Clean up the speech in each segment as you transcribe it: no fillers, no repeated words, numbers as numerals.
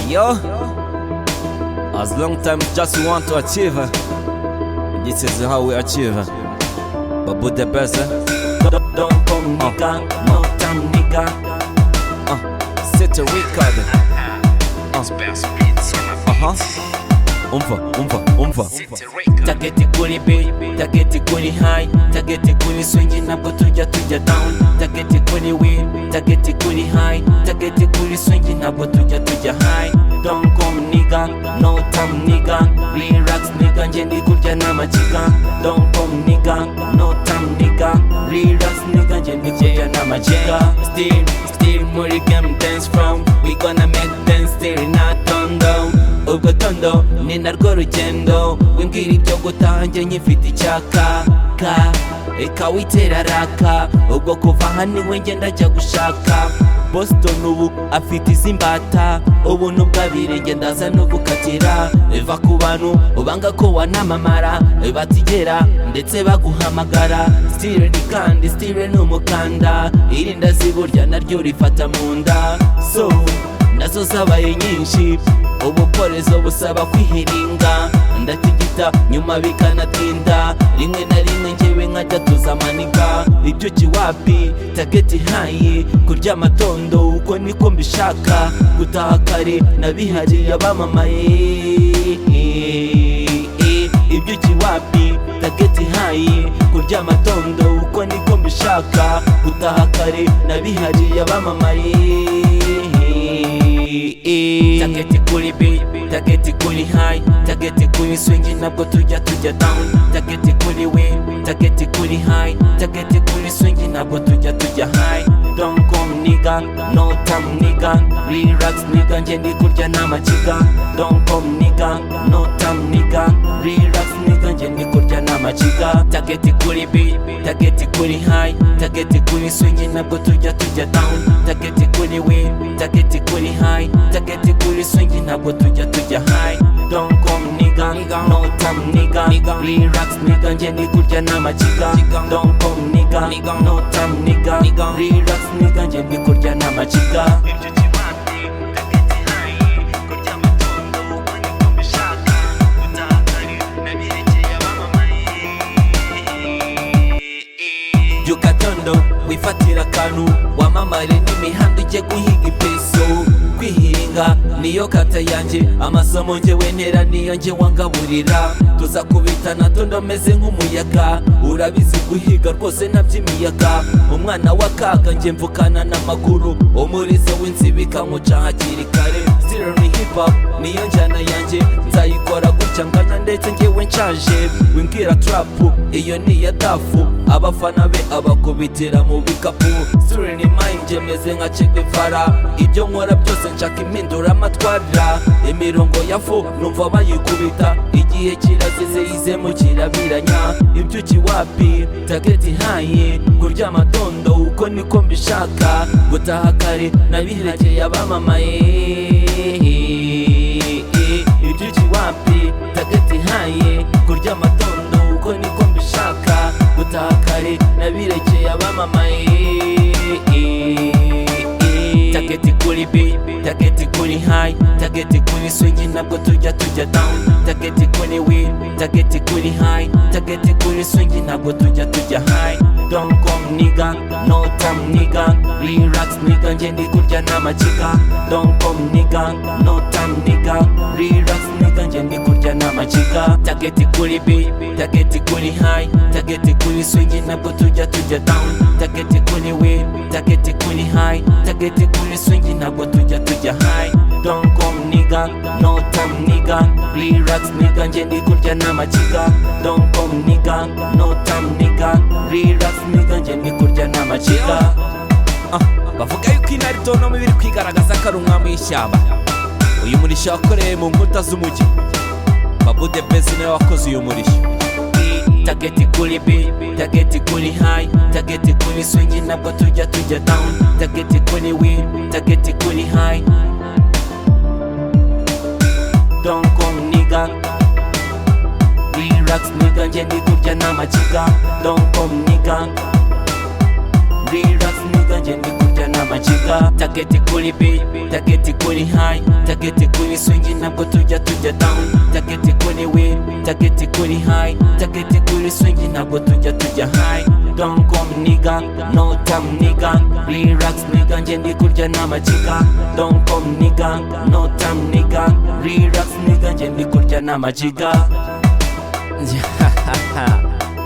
Yo, as long time just want to achieve, this is how we achieve. Babu the best. Don't come nigga, no time nigga. Set a record. Umva. Tageti kuri beat, tageti kuri high, tageti kuri swing nabwo tujya down. Tageti kuri win, tageti kuri high, tageti kuri swing nabwo tujya high. Don't come nigga, no time nigga. Relax nigga, nje ndi kurya n'amajiga. Don't come nigga, no time nigga. Relax nigga, nje ndi kurya n'amajiga. Still muri game dance from. We gonna make dance still not done down. Ubwo tondo ni narwo rugendo wimbwira ibyo gutaha njye nyifite icyaka eka witera raka ubwo kuva hano iwe njye ndajya gushaka Boston ubu afite izimbata ubu n'ubwabire njye ndaza no gukatira biva ku bantu ubanga ko wanamamara batigera ndetse baguhamagara still ni kandi still ni umukanda irinda ziburya naryo rifata mu nda so nazo zabaye nyinshi ubuporezo busaba kwihiringa ndatigita nyuma bikanatinda rimwe na rimwe njyewe nkajya tuzamaniga ibyo kiwapi tageti hayi kurya amatondo uko niko mbishaka gutaha kare nabihariye abamamaye ibyo kiwapi tageti hayi kurya amatondo uko niko mbishaka gutaha kare nabihariye abamamaye Tageti kuri beat, tageti kuri high, tageti kuri swing nabwo tujya down. Tageti kuri win, tageti kuri high, tageti kuri swing nabwo tujya high. Don't come nigga, no time nigga. Relax nigga, nje ndi kurya n'amajiga. Don't come nigga, no time nigga. Relax nigga, nje ndi kurya n'amajiga. Tageti kuri beat, tageti kuri high, tageti kuri swing nabwo tujya down. Tageti kuri win, tageti kuri high, tageti kuri swing nabwo tujya high. Don't come nigga, no time nigga. Relax nigga, nje ndi kurya n'amajiga. Don't come nigga, no time nigga. Relax nigga, nje ndi kurya n'amajiga. Yugatondo wifatira akantu wamamare n'imihanda ujye guhiga ipeso kwihiringa niyo kata yanjye amasomo njyewe ntera niyo njye wangaburira tuza kubitana tondo meze nk'umuyaga urabizi guhiga rwose naby'imiyaga umwana w'akaga njye mvukana n'amaguru umurizo w'inzibika nkuca hakiri kare still ni hip hop niyo njyana yanjye nzayikora gutya nganya ndetse njyewe nshaje wimbwira trap iyo ni iya dafu abafana be abakubitira mu bikapu still ni mind njye meze nka Che Guevara ibyo nkora byose nshaka impindura amatwara imirongo ya fo numva bayikubita igihe kirazize yizemo kirabiranya ibyo kiwapi tageti hayi kurya amatondo uko niko mbishaka gutaha kare nabirekeye abamamaye ibyo kiwapi tageti hayi kurya amatondo uko niko mbishaka gutaha kare nabirekeye abamamaye Tageti kuri beat, tageti kuri high, tageti kuri swing nabwo tujya down. Tageti kuri win, tageti kuri high, tageti kuri swing nabwo tujya high. Don't come nigga, no time nigga. Relax nigga, nje ndi kurya n'amajiga. Don't come nigga, no time nigga. Relax nigga, nje ndi kurya n'amajiga. Tageti kuri beat, tageti kuri high, tageti kuri swing nabwo tujya down. Tageti kuri win, tageti kuri high, tageti kuri swing nabwo tujya high. Don't come nigga, no time nigga. Relax nigga, nje ndi kurya n'amajiga. Don't come nigga, no time nigga. Relax nigga, nje ndi kurya n'amajiga. Bavuga yuko intare itonoma biri kwigaragaza ko ari umwami w'ishyamba. Uyu murishyo wakoreye mu nkuta z'umujyi. Babu the best niwe wakoze uyu murishyo. Tageti kuri beat, tageti kuri high, tageti kuri swing nabwo tujya down. Tageti kuri win, tageti kuri high. Don't come nigga. Relax nigga, nje ndi kurya n'amajiga. Don't come nigga. Relax nigga, nje ndi kurya n'amajiga. n'amajiga. Tageti kuri beat, tageti kuri high, tageti kuri swing ntabwo tujya down. Tageti kuri win, tageti kuri high, tageti kuri swing ntabwo tujya high. Don't come nigga, no time nigga, relax nigga nje ndi kurya n'amajiga. Don't come nigga, no time nigga, relax nigga nje ndi kurya n'amajiga.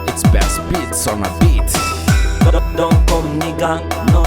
It's best beats on a beat. Don't come nigga, no